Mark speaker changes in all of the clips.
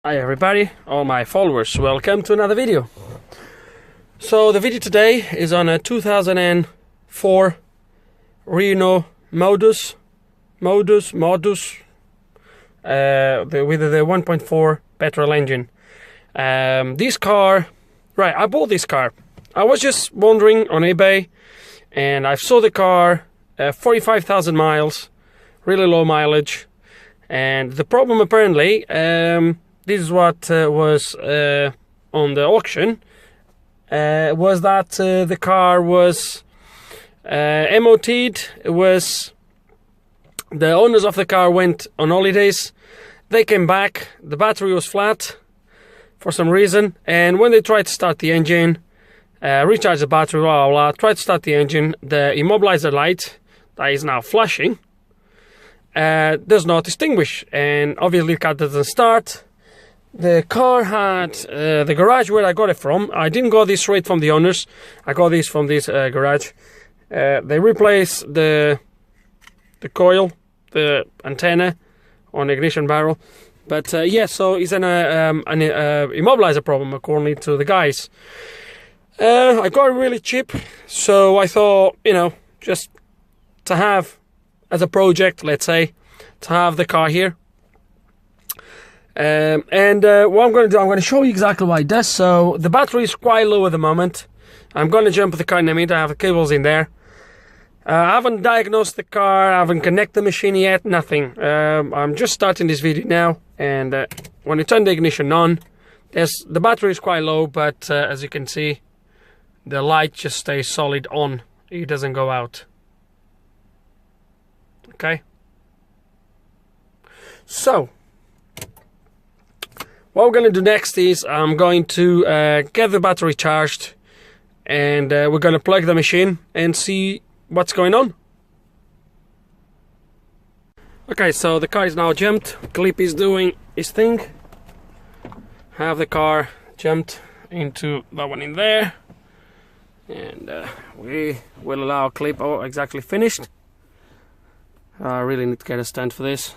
Speaker 1: Hi everybody, all my followers, welcome to another video. So the video today is on a 2004 Renault Modus with the 1.4 petrol engine. This car, right, I bought this car. I was just wandering on eBay and I saw the car, 45,000 miles, really low mileage. And the problem apparently, this is what was on the auction, was that the car was MOT'd. It was, the owners of the car went on holidays, they came back, the battery was flat for some reason, and when they tried to start the engine, recharge the battery, tried to start the engine, the immobilizer light that is now flashing does not extinguish, and obviously the car doesn't start. The car had the garage where I got it from. I didn't got this straight from the owners. I got this from this garage. They replaced the coil, the antenna on the ignition barrel. But yeah, so it's an immobilizer problem according to the guys. I got it really cheap, so I thought, you know, just to have as a project, let's say, to have the car here. What I'm going to do, I'm going to show you exactly what it does. So the battery is quite low at the moment. I'm going to jump the car in a minute. I have the cables in there. I haven't diagnosed the car, I haven't connected the machine yet, nothing. I'm just starting this video now, and when you turn the ignition on, the battery is quite low, but as you can see, the light just stays solid on. It doesn't go out. Okay. So what we're going to do next is I'm going to get the battery charged, and we're going to plug the machine and see what's going on. Okay, so the car is now jumped. Clip is doing his thing. Have the car jumped into that one in there, and we will allow Clip. Oh, exactly finished. I really need to get a stand for this.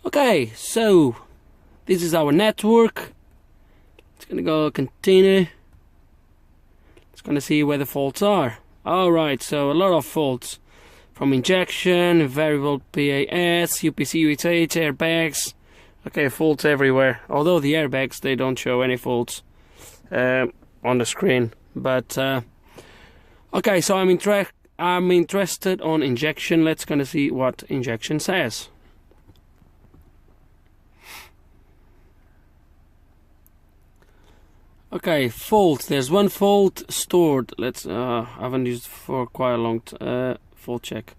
Speaker 1: Okay, so this is our network. It's gonna go continue. It's gonna see where the faults are. Alright, so a lot of faults. From injection, variable PAS, UPC, UHH, airbags. Okay, faults everywhere. Although the airbags, they don't show any faults on the screen. But, okay, so I'm interested on injection. Let's gonna see what injection says. Okay, fault. There's one fault stored. Let's. I haven't used it for quite a long. Fault check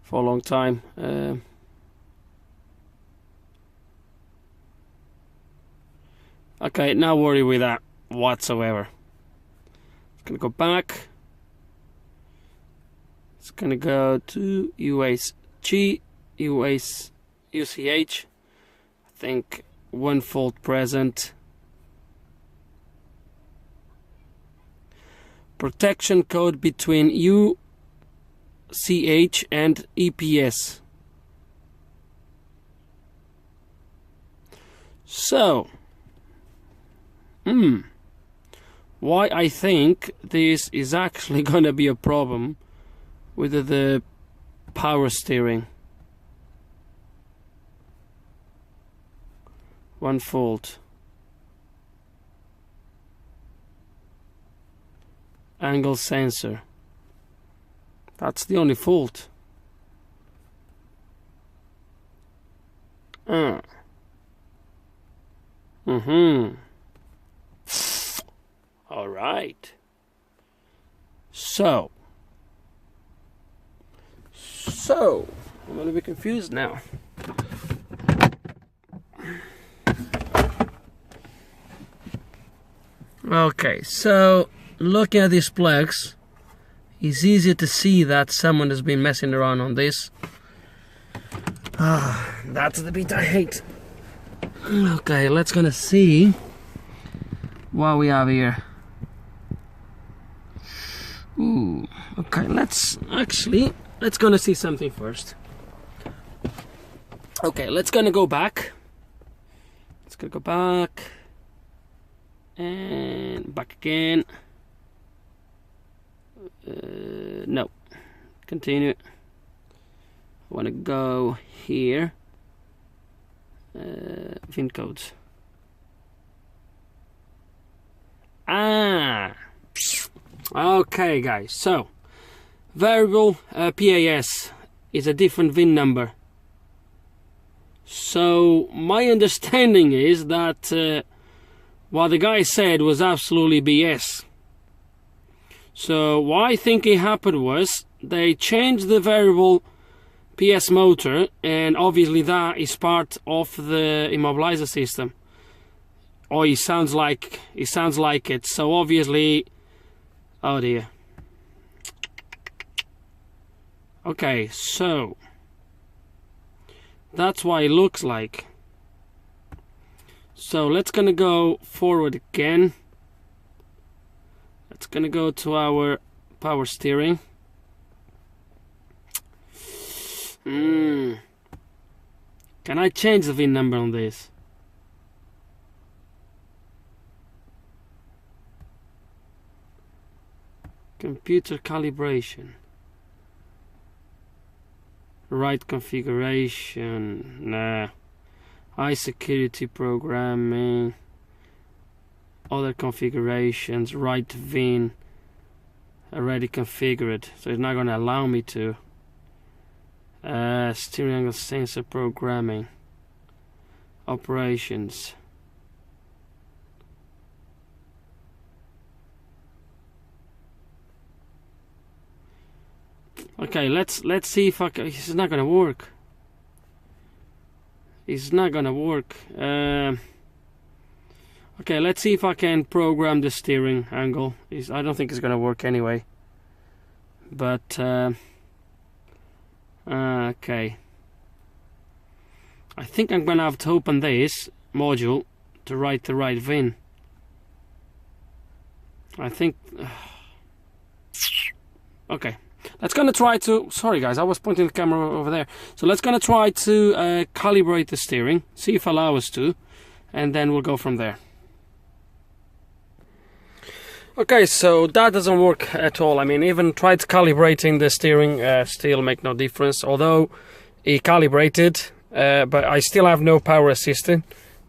Speaker 1: for a long time. Okay, not worry with that whatsoever. It's gonna go back. It's gonna go to UCH. I think one fault present. Protection code between UCH and EPS. So, why I think this is actually gonna be a problem with the power steering. One fault. Angle sensor. That's the only fault. All right. So I'm a little bit confused now. Okay, so looking at these plugs, it's easy to see that someone has been messing around on this. That's the bit I hate. Okay, let's gonna see what we have here. Ooh, okay, let's gonna see something first. Okay, let's gonna go back gotta go back and back again. No, continue. I want to go here. VIN codes. Okay, guys. So variable PAS is a different VIN number. So my understanding is that what the guy said was absolutely BS. So what I think it happened was they changed the variable PS motor, and obviously that is part of the Immobilizer system. Or it sounds like it. So obviously, oh dear. Okay, so that's why it looks like. So let's gonna go forward again. Let's gonna go to our power steering. Can I change the VIN number on this? Computer calibration. Right configuration. Nah. High security programming. Other configurations. Right VIN. Already configured. So it's not going to allow me to. Steering angle sensor programming. Operations. Okay, let's see if I can. It's not gonna work. It's not gonna work. Okay, let's see if I can program the steering angle. I don't think it's gonna work anyway. But okay. I think I'm gonna have to open this module to write the right VIN. I think. Okay. Let's gonna try to. Sorry, guys, I was pointing the camera over there. So let's gonna try to calibrate the steering, see if allow us to, and then we'll go from there. Okay, so that doesn't work at all. I mean, even tried calibrating the steering, still make no difference. Although it calibrated, but I still have no power assistant.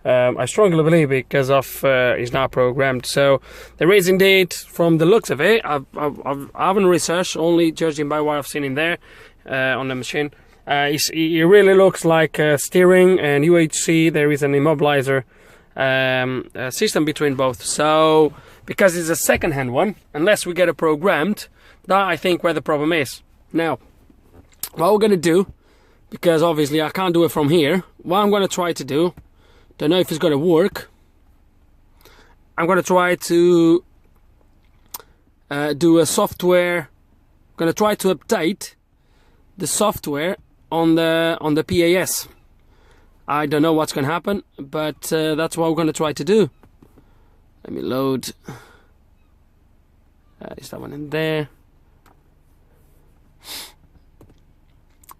Speaker 1: I strongly believe because of it's not programmed. So there is indeed, from the looks of it, I haven't researched, only judging by what I've seen in there on the machine. It really looks like steering and UHC. There is an Immobilizer system between both. So because it's a second-hand one, unless we get it programmed, that I think where the problem is. Now, what we're gonna do, because obviously I can't do it from here, what I'm gonna try to do. Don't know if it's going to work. I'm going to try to do a software. I'm going to try to update the software on the PAS. I don't know what's going to happen, but that's what we're going to try to do. Let me load. Is that one in there?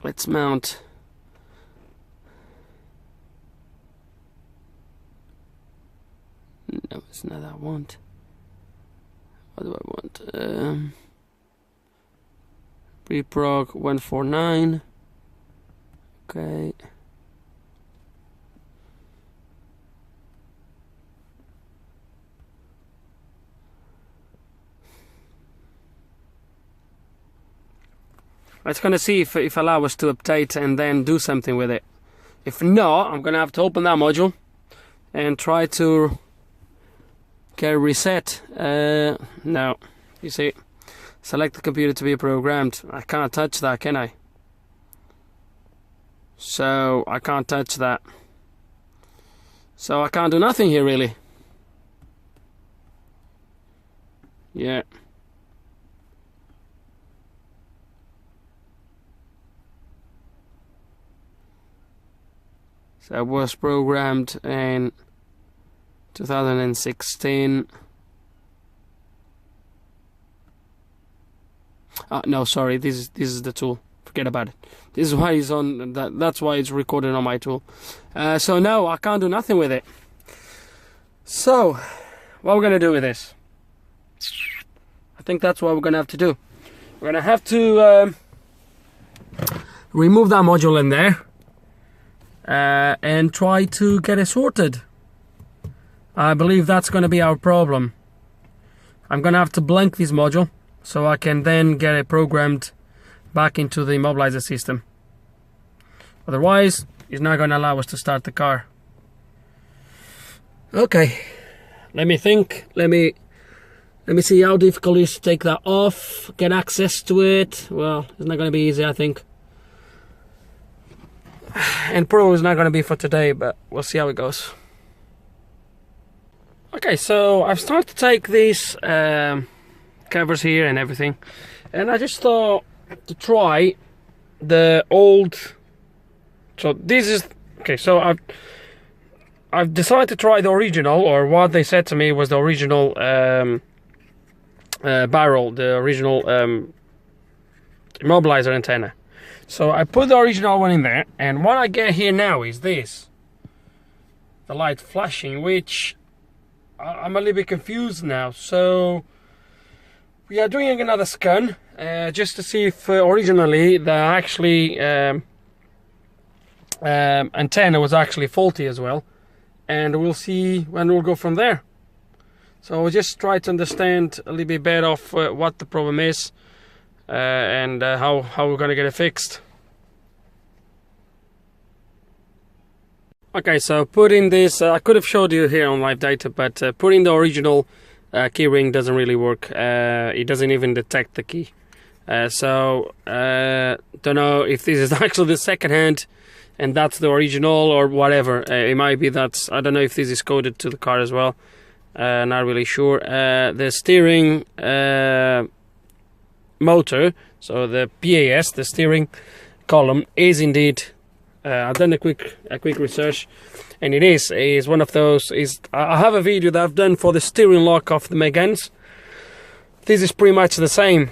Speaker 1: Let's mount. No, it's not that I want. What do I want? Pre-prog 149. Okay. It's gonna see if allow us to update and then do something with it. If not, I'm gonna have to open that module and try to get a reset. No, you see, select the computer to be programmed. I can't touch that, can I? So I can't touch that. So I can't do nothing here really. Yeah. So it was programmed in 2016. No, sorry. This is the tool. Forget about it. This is why it's on. That's why it's recorded on my tool. So no, I can't do nothing with it. So, what we're gonna do with this? I think that's what we're gonna have to do. We're gonna have to remove that module in there and try to get it sorted. I believe that's gonna be our problem. I'm gonna have to blank this module so I can then get it programmed back into the Immobilizer system. Otherwise, it's not gonna allow us to start the car. Okay, let me think. Let me see how difficult it is to take that off, get access to it. Well, it's not going to be easy, I think. And probably it's not going to be for today, but we'll see how it goes. Okay, so I've started to take these covers here and everything, and I just thought to try the old. So this is okay. So I've decided to try the original, or what they said to me was the original. Barrel, the original Immobilizer antenna. So I put the original one in there, and what I get here now is this, the light flashing, which I'm a little bit confused now. So we are doing another scan just to see if originally the actually antenna was actually faulty as well, and we'll see when we'll go from there. So we'll just try to understand a little bit better of what the problem is and how we're going to get it fixed. Okay, so putting this, I could have showed you here on live data, but putting the original key ring doesn't really work. It doesn't even detect the key. So don't know if this is actually the second hand and that's the original or whatever. It might be that's, I don't know if this is coded to the car as well. Not really sure. The steering motor, so the PAS, the steering column, is indeed. I've done a quick research, and it is one of those. I have a video that I've done for the steering lock of the Meganes. This is pretty much the same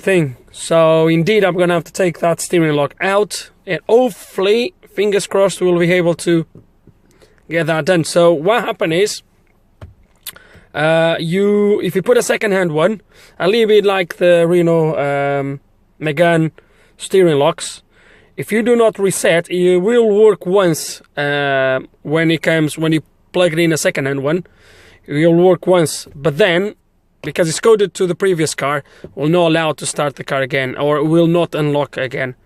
Speaker 1: thing. So indeed, I'm gonna have to take that steering lock out, and hopefully, fingers crossed, we'll be able to get that done. So what happened is, if you put a second-hand one, a little bit like the Renault Megane steering locks, if you do not reset, it will work once when you plug it in a second-hand one. It will work once, but then, because it's coded to the previous car, will not allow it to start the car again, or will not unlock again.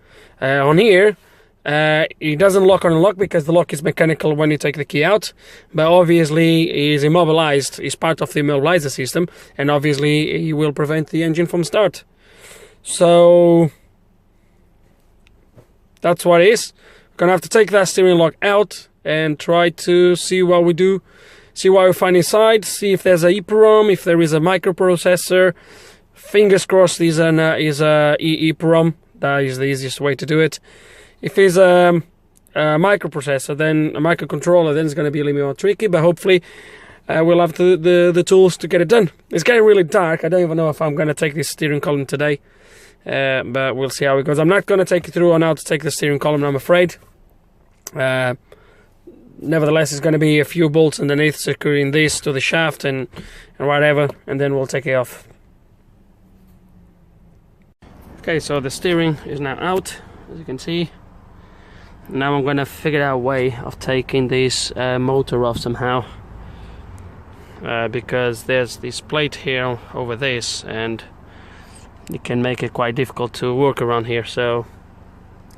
Speaker 1: On here, it doesn't lock or unlock because the lock is mechanical when you take the key out, but obviously it is immobilized, is part of the Immobilizer system, and obviously it will prevent the engine from start. So that's what it is. We're gonna have to take that steering lock out and try to see what we do, see what we find inside, see if there's a EEPROM, if there is a microprocessor. Fingers crossed is a EEPROM. That is the easiest way to do it. If it's a microprocessor, then a microcontroller, then it's going to be a little bit more tricky, but hopefully we'll have the tools to get it done. It's getting really dark. I don't even know if I'm going to take this steering column today, but we'll see how it goes. I'm not going to take you through on how to take the steering column, I'm afraid. Nevertheless, it's going to be a few bolts underneath securing this to the shaft and whatever, and then we'll take it off. Okay, so the steering is now out, as you can see. Now I'm going to figure out a way of taking this motor off somehow, because there's this plate here over this, and it can make it quite difficult to work around here. So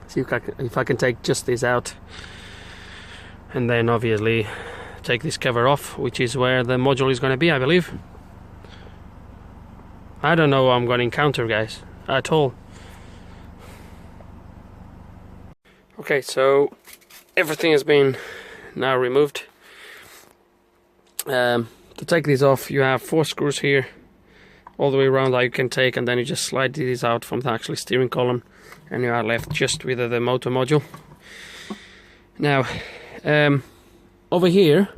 Speaker 1: see if I can take just this out, and then obviously take this cover off, which is where the module is going to be, I believe. I don't know what I'm going to encounter, guys, at all. Okay, so everything has been now removed. To take these off, you have 4 screws here all the way around that you can take, and then you just slide these out from the actual steering column, and you are left just with the motor module. Now, over here,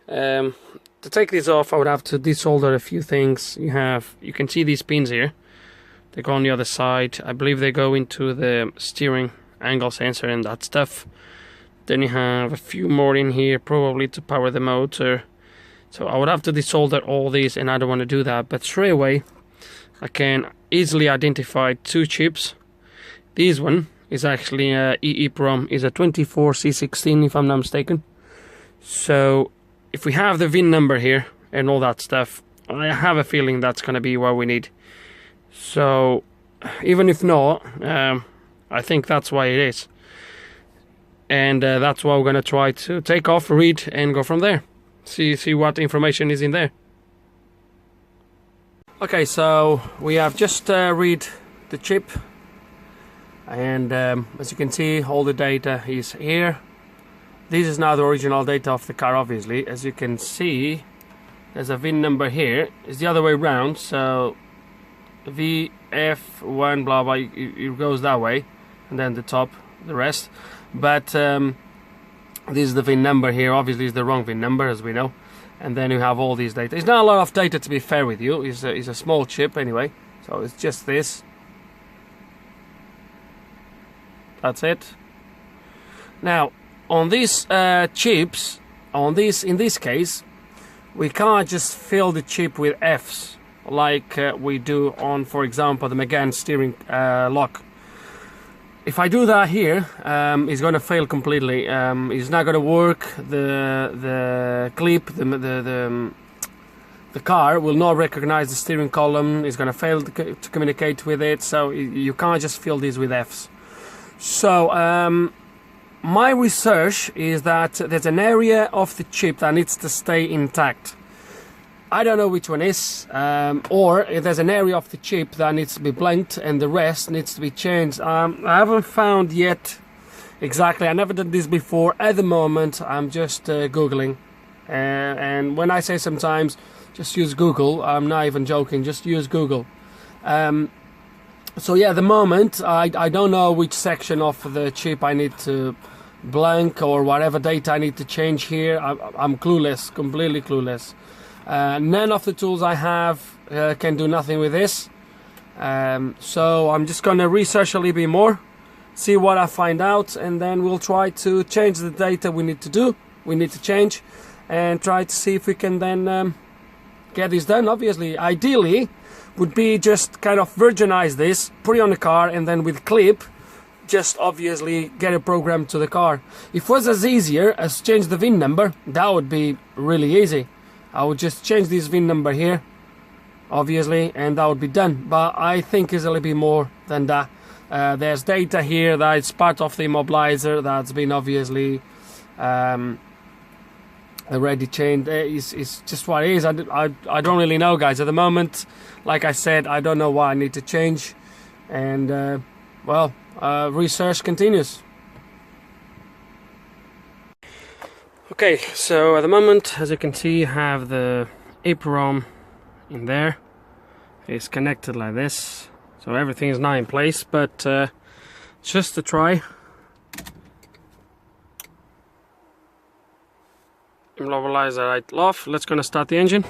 Speaker 1: to take these off, I would have to desolder a few things. You can see these pins here. They go on the other side. I believe they go into the steering angle sensor and that stuff. Then you have a few more in here, probably to power the motor. So I would have to desolder all these, and I don't want to do that. But straight away, I can easily identify two chips. This one is actually a EEPROM, is a 24C16 if I'm not mistaken. So if we have the VIN number here and all that stuff, I have a feeling that's going to be what we need. So even if not, I think that's why it is. And that's why we're going to try to take off, read, and go from there. See what information is in there. Okay, so we have just read the chip, and as you can see, all the data is here. This is now the original data of the car, obviously. As you can see, there's a VIN number here. It's the other way around, so VF1 blah blah, it goes that way, and then the top, the rest. But this is the VIN number here. Obviously it's the wrong VIN number, as we know. And then you have all these data. It's not a lot of data, to be fair with you. It's a small chip anyway, so it's just this. That's it. Now on these chips, in this case, we can't just fill the chip with Fs like we do on, for example, the Megane steering lock. If I do that here, it's going to fail completely. It's not going to work. The clip, the car will not recognize the steering column. It's going to fail to communicate with it. So you can't just fill these with Fs. So my research is that there's an area of the chip that needs to stay intact. I don't know which one is, or if there's an area of the chip that needs to be blanked and the rest needs to be changed. I haven't found yet exactly. I never did this before. At the moment, I'm just Googling. And when I say sometimes, just use Google, I'm not even joking, just use Google. So yeah, at the moment, I don't know which section of the chip I need to blank or whatever data I need to change here. I'm clueless, completely clueless. None of the tools I have can do nothing with this. So I'm just going to research a little bit more, see what I find out, and then we'll try to change the data we need to change, and try to see if we can then get this done. Obviously, ideally, would be just kind of virginize this, put it on the car, and then with clip, just obviously get a program to the car. If it was as easier as change the VIN number, that would be really easy. I would just change this VIN number here, obviously, and that would be done. But I think it's a little bit more than that. There's data here that is part of the Immobilizer that's been obviously already changed. It's just what it is. I don't really know, guys. At the moment, like I said, I don't know what I need to change. And, well, research continues. Okay, so at the moment, as you can see, you have the EEPROM in there. It's connected like this, so everything is now in place. But just to try, Immobilizer right off. Let's gonna start the engine.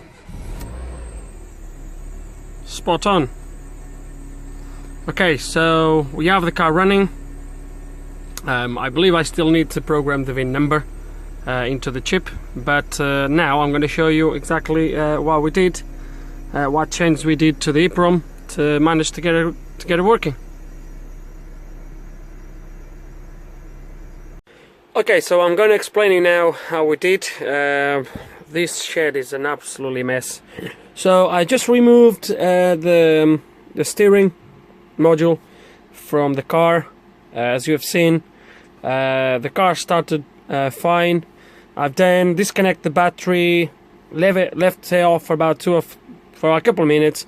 Speaker 1: Spot on. Okay, so we have the car running. I believe I still need to program the VIN number into the chip, but now I'm going to show you exactly what we did, what change we did to the EEPROM to manage to get it working. Okay, so I'm going to explain you now how we did. This shed is an absolutely mess. So I just removed the steering module from the car. As you have seen, the car started fine. I've then disconnected the battery, left it off for about for a couple of minutes,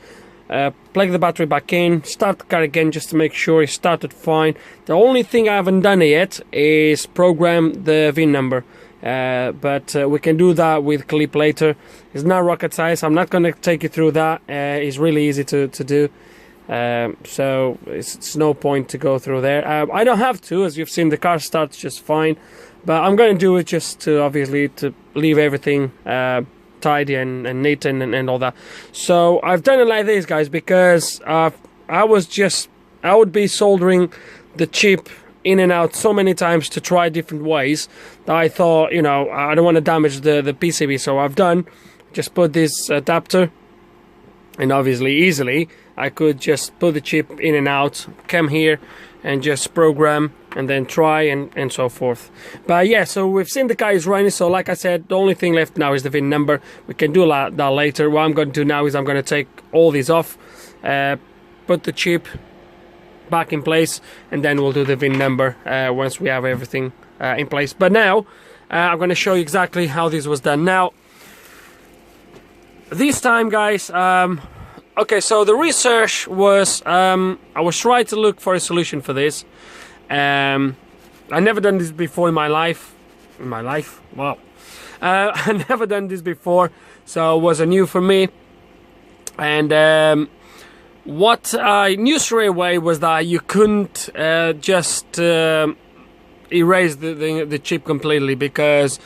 Speaker 1: plug the battery back in, start the car again just to make sure it started fine. The only thing I haven't done yet is program the VIN number, but we can do that with clip later. It's not rocket science. I'm not going to take you through that. It's really easy to do. So it's no point to go through there. I don't have to, as you've seen, the car starts just fine, but I'm going to do it just to obviously to leave everything tidy and neat and all that. So I've done it like this, guys, because I would be soldering the chip in and out so many times to try different ways that I thought, you know, I don't want to damage the PCB. So I've done, just put this adapter, and obviously easily I could just put the chip in and out, come here and just program and then try and so forth. But yeah, so we've seen the car is running. So like I said, the only thing left now is the VIN number. We can do that later. What I'm going to do now is I'm going to take all these off, put the chip back in place, and then we'll do the VIN number once we have everything in place. But now I'm going to show you exactly how this was done. Now this time, guys, okay, so the research was, I was trying to look for a solution for this. I never done this before in my life. Wow. I never done this before, so it was new for me. And what I knew straight away was that you couldn't just erase the chip completely, because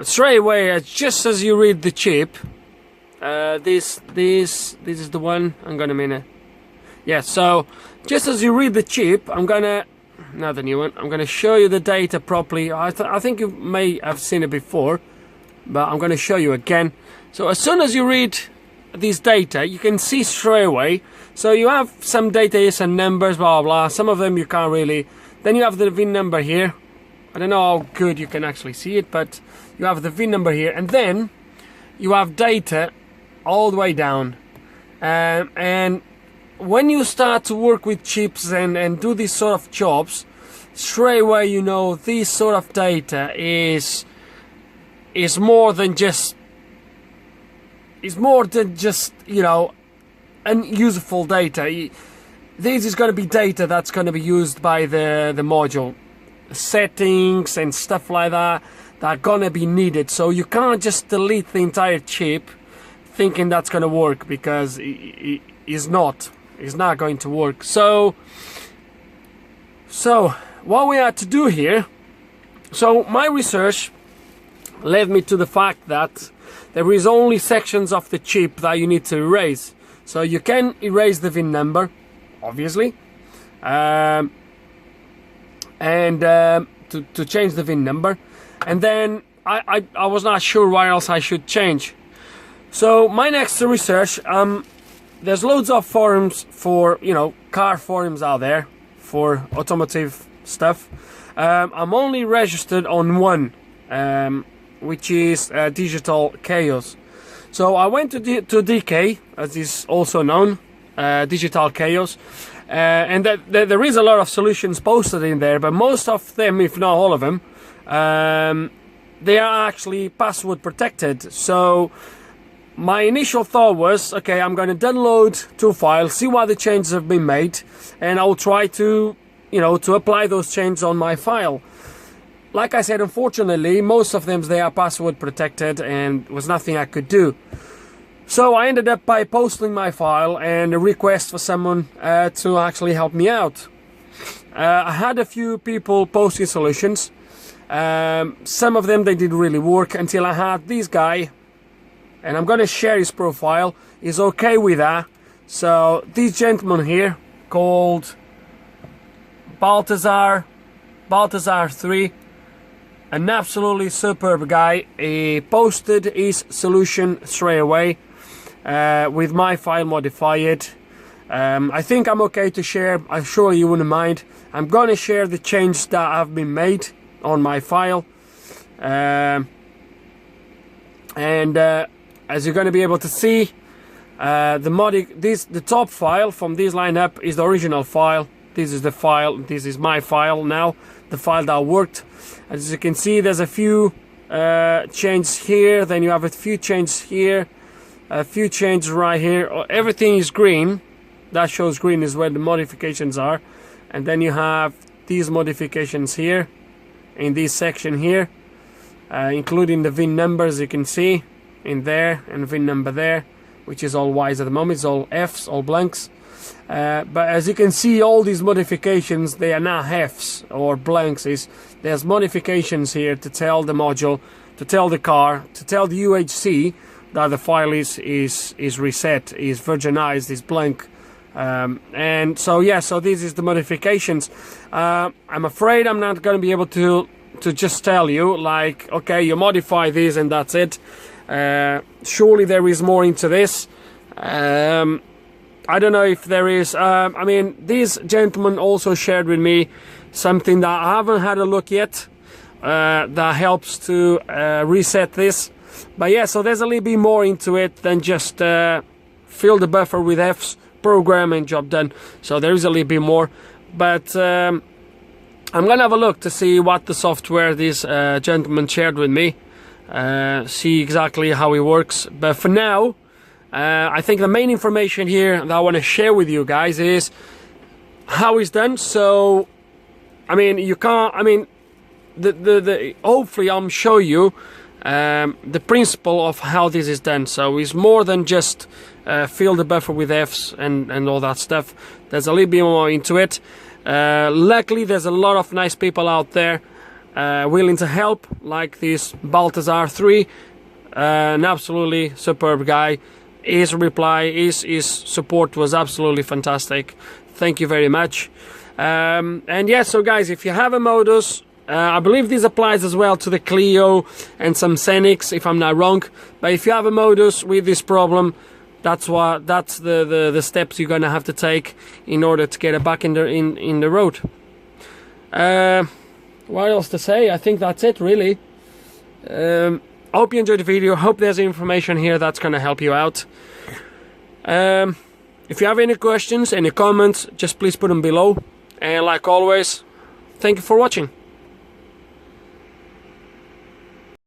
Speaker 1: straight away, just as you read the chip, this is the one. I'm gonna minute. Yeah, so just as you read the chip, not the new one, I'm gonna show you the data properly. I think you may have seen it before, but I'm gonna show you again. So as soon as you read this data, you can see straight away. So you have some data here, some numbers, blah blah. Some of them you can't really. Then you have the VIN number here. I don't know how good you can actually see it, but you have the VIN number here, and then you have data all the way down. And when you start to work with chips and do these sort of jobs, straight away you know this sort of data is more than just you know, unuseful data. This is going to be data that's going to be used by the module, settings and stuff like that are going to be needed. So you can't just delete the entire chip thinking that's going to work, because it's not going to work. So what we had to do here, so my research led me to the fact that there is only sections of the chip that you need to erase. So you can erase the VIN number, obviously, and to change the VIN number, and then I was not sure what else I should change. So my next research, there's loads of forums for, you know, car forums out there for automotive stuff. I'm only registered on one, which is Digital Chaos. So I went to DK, as is also known, Digital Chaos, and there is a lot of solutions posted in there, but most of them, if not all of them, they are actually password protected. So my initial thought was, okay, I'm going to download 2 files, see what the changes have been made, and I'll try to, you know, to apply those changes on my file. Like I said, unfortunately, most of them, they are password protected, and there was nothing I could do. So I ended up by posting my file and a request for someone to actually help me out. I had a few people posting solutions. Some of them, they didn't really work, until I had this guy, and I'm going to share his profile. He's okay with that. So this gentleman here, called Balthazar 3, an absolutely superb guy. He posted his solution straight away with my file modified. I think I'm okay to share. I'm sure you wouldn't mind. I'm going to share the changes that have been made on my file, and as you're going to be able to see, the top file from this lineup is the original file. This is the file. This is my file now, the file that worked. As you can see, there's a few changes here. Then you have a few changes here, a few changes right here. Everything is green. That shows green is where the modifications are, and then you have these modifications here in this section here, including the VIN numbers. You can see in there, and VIN number there, which is all Y's at the moment. It's all F's, all blanks. But as you can see, all these modifications, they are not F's or blanks. There's modifications here to tell the module, to tell the car, to tell the UHC that the file is reset, is virginized, is blank, And so yeah, so this is the modifications. I'm afraid I'm not going to be able to just tell you like, okay, you modify this and that's it. Surely there is more into this. I don't know if there is. I mean, this gentleman also shared with me something that I haven't had a look yet, that helps to reset this. But yeah, so there's a little bit more into it than just fill the buffer with F's, program and job done. So there is a little bit more. But I'm gonna have a look to see what the software this gentleman shared with me, see exactly how it works. But for now, I think the main information here that I want to share with you guys is how it's done. So I mean, you can't, I mean, hopefully I'm show you the principle of how this is done. So it's more than just fill the buffer with F's and all that stuff. There's a little bit more into it. Luckily there's a lot of nice people out there willing to help, like this Balthazar 3, an absolutely superb guy. His reply, his support was absolutely fantastic. Thank you very much. And yeah, so guys, if you have a Modus, I believe this applies as well to the Clio and some Scenics, if I'm not wrong. But if you have a Modus with this problem, that's the steps you're gonna have to take in order to get it back in the road. What else to say? I think that's it, really. I hope you enjoyed the video. Hope there's information here that's gonna help you out. If you have any questions, any comments, just please put them below. And like always, thank you for watching.